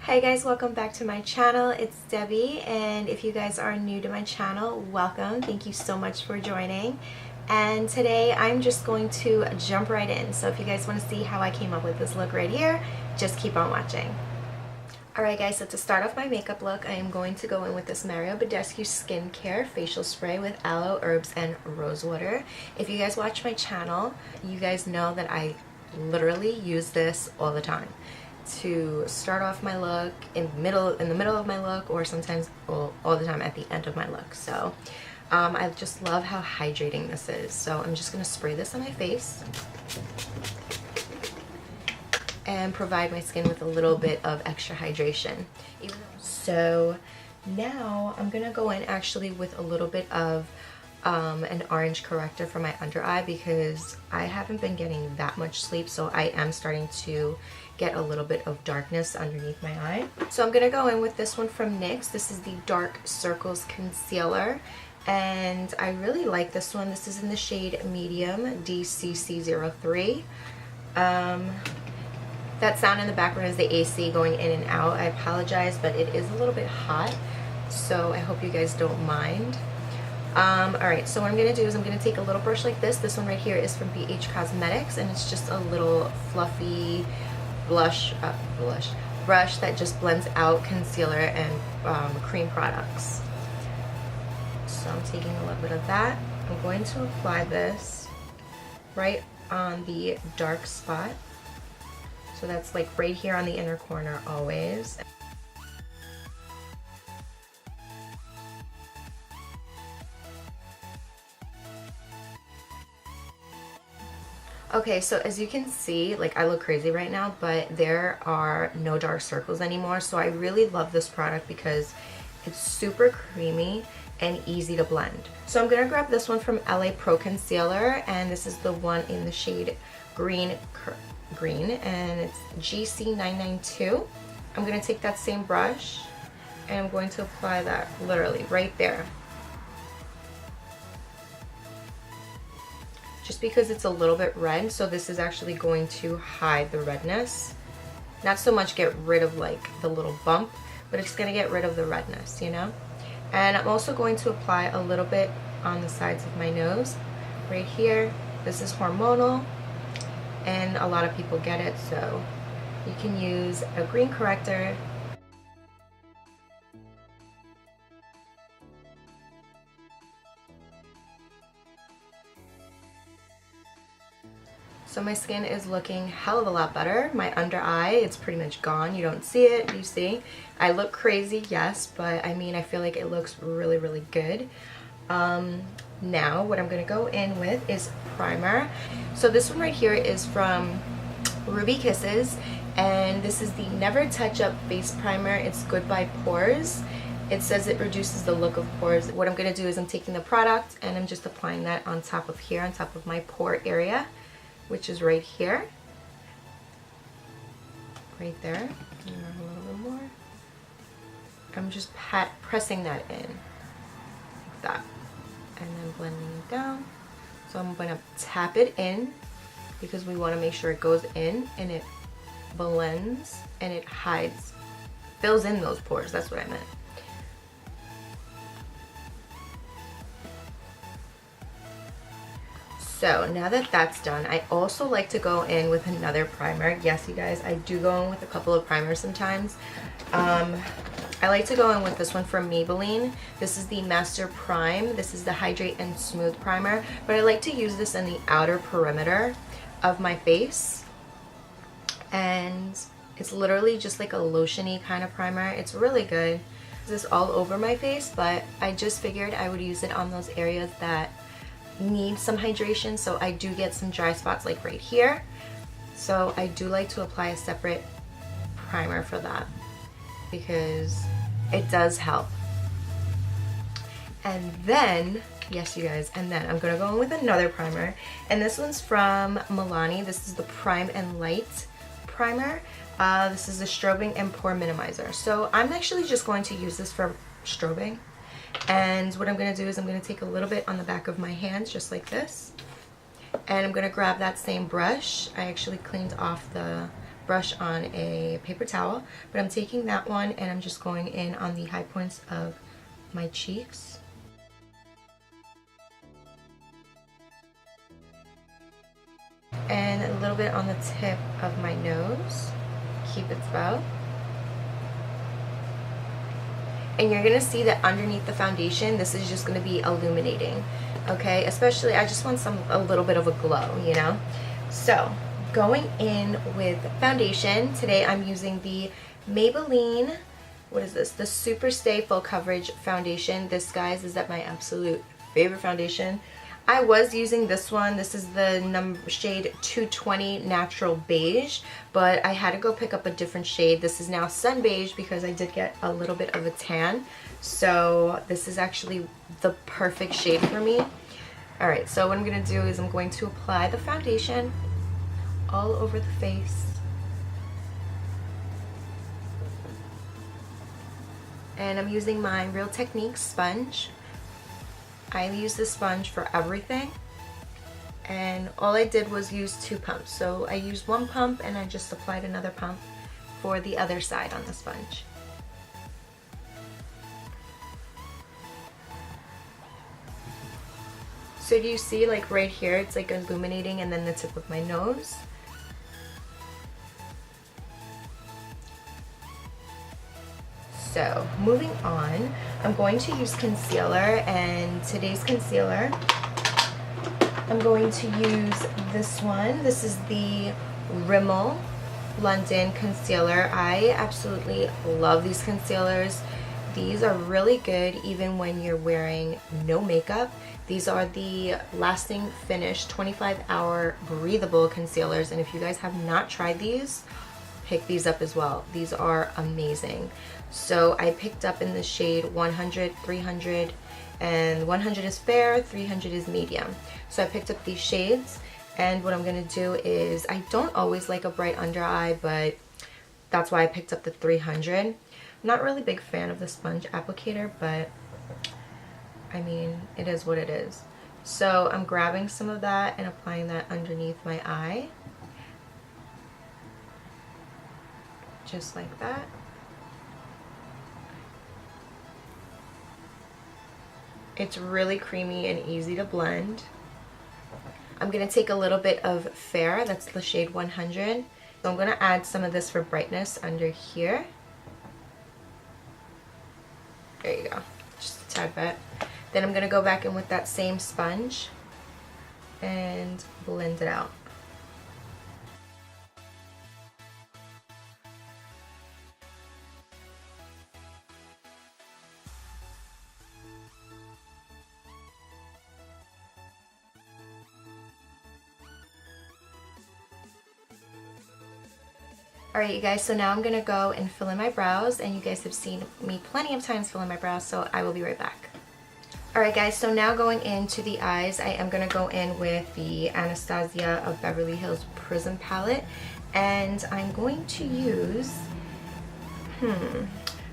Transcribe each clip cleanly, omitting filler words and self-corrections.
Hi guys, welcome back to my channel. It's Debbie, and if you guys are new to my channel, welcome. Thank you so much for joining. And today I'm just going to jump right in. So if you guys want to see how I came up with this look right here, just keep on watching. Alright guys, so to start off my makeup look, I am going to go in with this Mario Badescu Skincare Facial Spray with aloe, herbs, and rose water. If you guys watch my channel, you guys know that I literally use this all the time to start off my look, in the middle of my look, or sometimes all the time at the end of my look. So I just love how hydrating this is. So I'm just going to spray this on my face and provide my skin with a little bit of extra hydration. So now I'm going to go in actually with a little bit of an orange corrector for my under eye, because I haven't been getting that much sleep, so I am starting to get a little bit of darkness underneath my eye. So I'm gonna go in with this one from NYX. This is the Dark Circles Concealer, and I really like this one. This is in the shade Medium DCC03. That sound in the background is the AC going in and out. I apologize, but it is a little bit hot, so I hope you guys don't mind. Alright, so what I'm going to do is I'm going to take a little brush like this. This one right here is from BH Cosmetics, and it's just a little fluffy brush that just blends out concealer and cream products. So I'm taking a little bit of that. I'm going to apply this right on the dark spot. So that's like right here on the inner corner always. Okay, so as you can see, like, I look crazy right now, but there are no dark circles anymore. So I really love this product because it's super creamy and easy to blend. So I'm gonna grab this one from LA Pro Concealer, and this is the one in the shade green, and it's GC992. I'm gonna take that same brush and I'm going to apply that literally right there. Just because it's a little bit red, so this is actually going to hide the redness. Not so much get rid of like the little bump, but it's gonna get rid of the redness, you know? And I'm also going to apply a little bit on the sides of my nose, right here. This is hormonal, and a lot of people get it, so you can use a green corrector. So my skin is looking hell of a lot better. My under eye, it's pretty much gone. You don't see it, you see. I look crazy, yes, but I mean, I feel like it looks really, really good. Now, what I'm gonna go in with is primer. So this one right here is from Ruby Kisses, and this is the Never Touch Up Face Primer. It's good by Pores. It says it reduces the look of pores. What I'm gonna do is I'm taking the product and I'm just applying that on top of here, on top of my pore area, which is right here, right there, and a little bit more. I'm just pressing that in, like that, and then blending it down. So I'm gonna tap it in, because we wanna make sure it goes in and it blends and it hides, fills in those pores, that's what I meant. So now that that's done, I also like to go in with another primer. Yes, you guys, I do go in with a couple of primers sometimes. I like to go in with this one from Maybelline. This is the Master Prime. This is the Hydrate and Smooth Primer, but I like to use this in the outer perimeter of my face. And it's literally just like a lotion-y kind of primer. It's really good. This is all over my face, but I just figured I would use it on those areas that need some hydration. So I do get some dry spots like right here, so I do like to apply a separate primer for that because it does help. And then, yes you guys, and then I'm gonna go in with another primer, and this one's from Milani. This is the Prime and Light primer. This is the strobing and pore minimizer. So I'm actually just going to use this for strobing. And what I'm going to do is I'm going to take a little bit on the back of my hands, just like this. And I'm going to grab that same brush. I actually cleaned off the brush on a paper towel, but I'm taking that one and I'm just going in on the high points of my cheeks. And a little bit on the tip of my nose. Cupid's bow. And you're gonna see that underneath the foundation, this is just gonna be illuminating, okay? Especially, I just want a little bit of a glow, you know? So, going in with foundation, today I'm using the Maybelline, what is this? The Super Stay Full Coverage Foundation. This, guys, is my absolute favorite foundation. I was using this one. This is the shade 220 Natural Beige, but I had to go pick up a different shade. This is now Sun Beige because I did get a little bit of a tan. So this is actually the perfect shade for me. Alright, so what I'm going to do is I'm going to apply the foundation all over the face. And I'm using my Real Techniques sponge. I use this sponge for everything, and all I did was use 2 pumps. So I used 1 pump and I just applied another pump for the other side on the sponge. So do you see, like right here, it's like illuminating, and then the tip of my nose. So moving on, I'm going to use concealer, and today's concealer, I'm going to use this one. This is the Rimmel London concealer. I absolutely love these concealers. These are really good even when you're wearing no makeup. These are the Lasting Finish 25-hour breathable concealers, and if you guys have not tried these, pick these up as well. These are amazing. So I picked up in the shade 100, 300, and 100 is fair, 300 is medium. So I picked up these shades, and what I'm going to do is, I don't always like a bright under eye, but that's why I picked up the 300. I'm not really a big fan of the sponge applicator, but I mean, it is what it is. So I'm grabbing some of that and applying that underneath my eye. Just like that. It's really creamy and easy to blend. I'm going to take a little bit of Fair, that's the shade 100. So I'm going to add some of this for brightness under here. There you go, just a tad bit. Then I'm going to go back in with that same sponge and blend it out. Alright you guys, so now I'm going to go and fill in my brows, and you guys have seen me plenty of times fill in my brows, so I will be right back. Alright guys, so now going into the eyes, I am going to go in with the Anastasia of Beverly Hills Prism palette, and I'm going to use,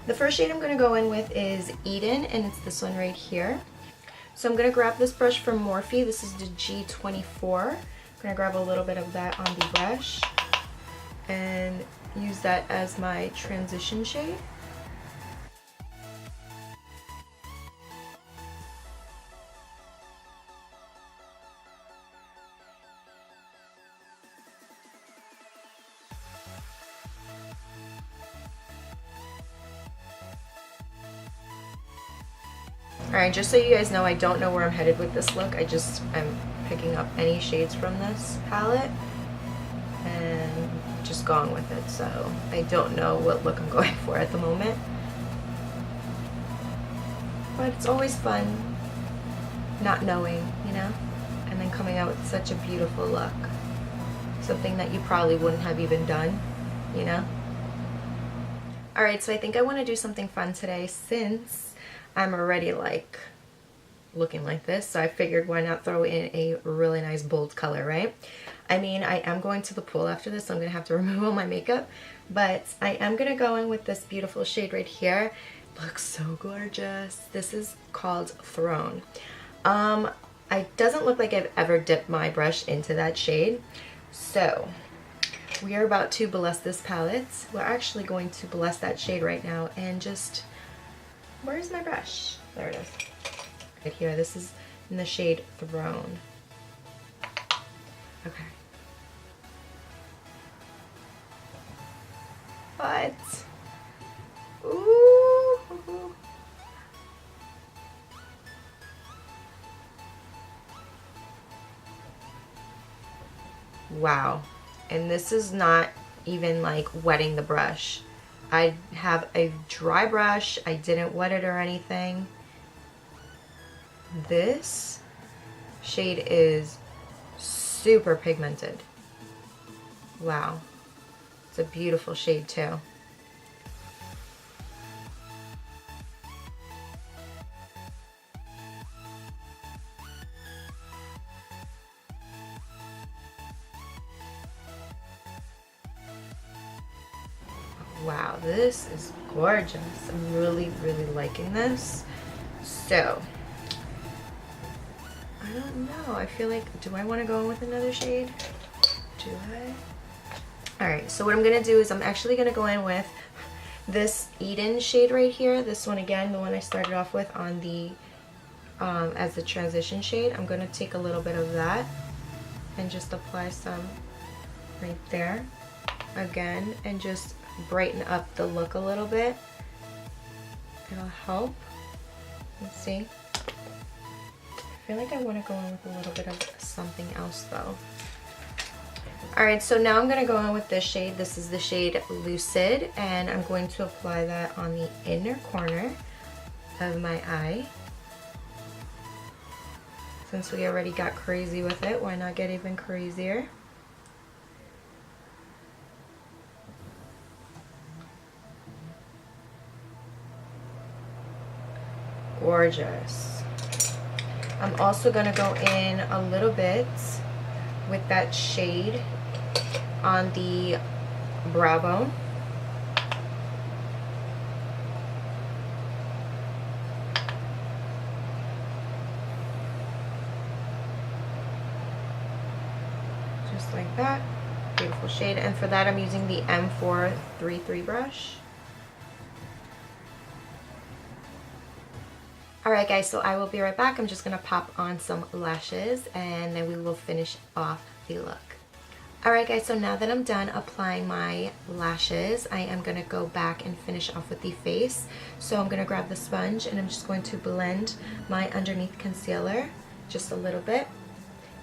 the first shade I'm going to go in with is Eden, and it's this one right here. So I'm going to grab this brush from Morphe, this is the G24. I'm going to grab a little bit of that on the brush and use that as my transition shade. Alright, just so you guys know, I don't know where I'm headed with this look. I'm picking up any shades from this palette and just going with it, so I don't know what look I'm going for at the moment, but it's always fun not knowing, you know, and then coming out with such a beautiful look, something that you probably wouldn't have even done, you know. Alright, so I think I want to do something fun today since I'm already like looking like this, so I figured why not throw in a really nice bold color, right? I mean, I am going to the pool after this, so I'm going to have to remove all my makeup, but I am going to go in with this beautiful shade right here. Looks so gorgeous. This is called Throne. It doesn't look like I've ever dipped my brush into that shade, so we are about to bless this palette. We're actually going to bless that shade right now and just, where's my brush? There it is. Right here. This is in the shade Throne. Okay. What? Ooh. Wow. And this is not even like wetting the brush. I have a dry brush. I didn't wet it or anything. This shade is super pigmented. Wow. It's a beautiful shade too. Wow, this is gorgeous. I'm really, really liking this. So, I don't know. I feel like, do I want to go in with another shade? Do I? Alright, so what I'm going to do is I'm actually going to go in with this Eden shade right here. This one again, the one I started off with on the, as the transition shade. I'm going to take a little bit of that and just apply some right there. Again, and just brighten up the look a little bit. It'll help. Let's see. I feel like I want to go in with a little bit of something else though. Alright, so now I'm going to go in with this shade. This is the shade Lucid, and I'm going to apply that on the inner corner of my eye. Since we already got crazy with it, why not get even crazier? Gorgeous. I'm also going to go in a little bit with that shade on the brow bone. Just like that. Beautiful shade. And for that I'm using the M433 brush. Alright guys, so I will be right back. I'm just going to pop on some lashes and then we will finish off the look. Alright guys, so now that I'm done applying my lashes, I am going to go back and finish off with the face. So I'm going to grab the sponge and I'm just going to blend my underneath concealer just a little bit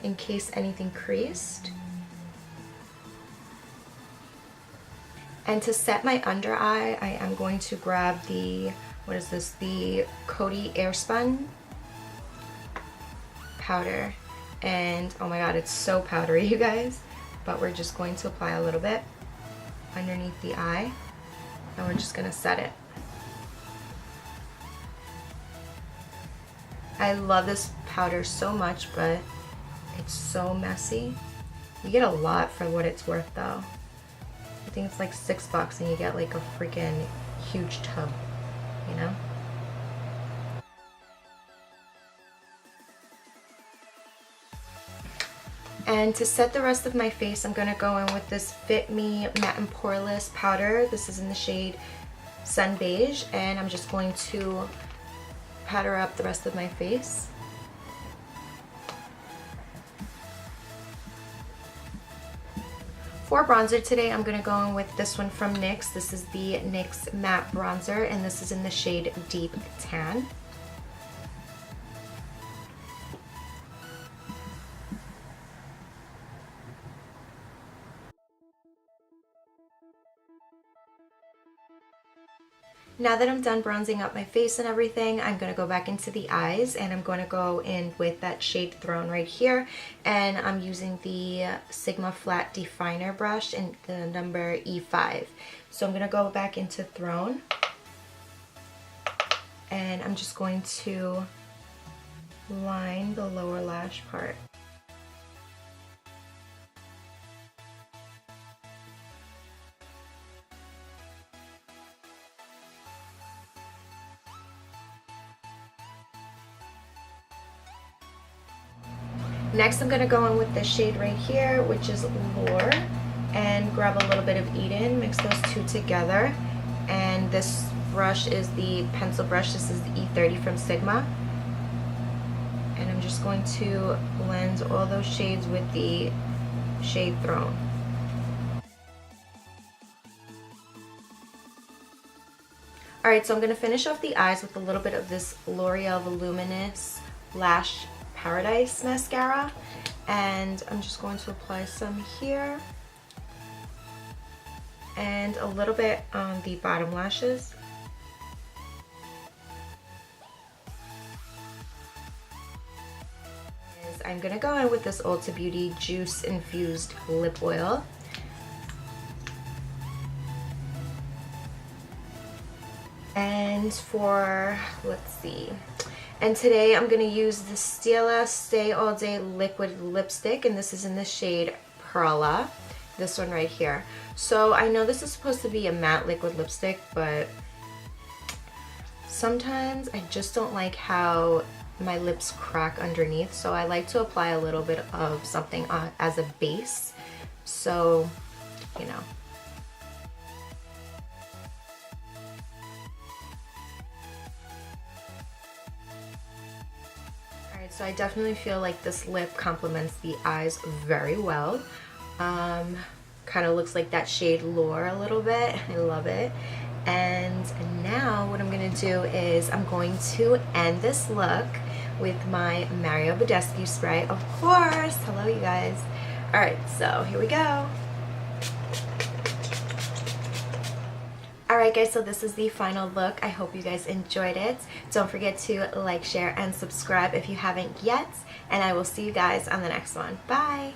in case anything creased. And to set my under eye, I am going to grab the, what is this, the COTY AIRSPUN powder. And oh my god, it's so powdery, you guys. But we're just going to apply a little bit underneath the eye, and we're just going to set it. I love this powder so much, but it's so messy. You get a lot for what it's worth though. I think it's like $6 and you get like a freaking huge tub, you know? And to set the rest of my face, I'm going to go in with this Fit Me Matte and Poreless powder. This is in the shade Sun Beige, and I'm just going to powder up the rest of my face. For bronzer today, I'm going to go in with this one from NYX. This is the NYX Matte Bronzer, and this is in the shade Deep Tan. Now that I'm done bronzing up my face and everything, I'm going to go back into the eyes, and I'm going to go in with that shade Throne right here, and I'm using the Sigma Flat Definer brush in the number E5. So I'm going to go back into Throne, and I'm just going to line the lower lash part. Next, I'm going to go in with this shade right here, which is Lure. and grab a little bit of Eden, mix those two together. And this brush is the pencil brush. This is the E30 from Sigma. And I'm just going to blend all those shades with the Shade Throne. Alright, so I'm going to finish off the eyes with a little bit of this L'Oreal Voluminous Lash Paradise mascara, and I'm just going to apply some here and a little bit on the bottom lashes. I'm going to go in with this Ulta Beauty Juice Infused Lip Oil. And for, let's see, and today I'm going to use the Stila Stay All Day Liquid Lipstick, and this is in the shade Perla, this one right here. So I know this is supposed to be a matte liquid lipstick, but sometimes I just don't like how my lips crack underneath, so I like to apply a little bit of something as a base, so you know. Alright, so I definitely feel like this lip complements the eyes very well. Kind of looks like that shade Lure a little bit. I love it. And now what I'm going to do is I'm going to end this look with my Mario Badescu spray, of course. Hello, you guys. Alright, so here we go. Alright guys, so this is the final look. I hope you guys enjoyed it. Don't forget to like, share, and subscribe if you haven't yet. And I will see you guys on the next one. Bye!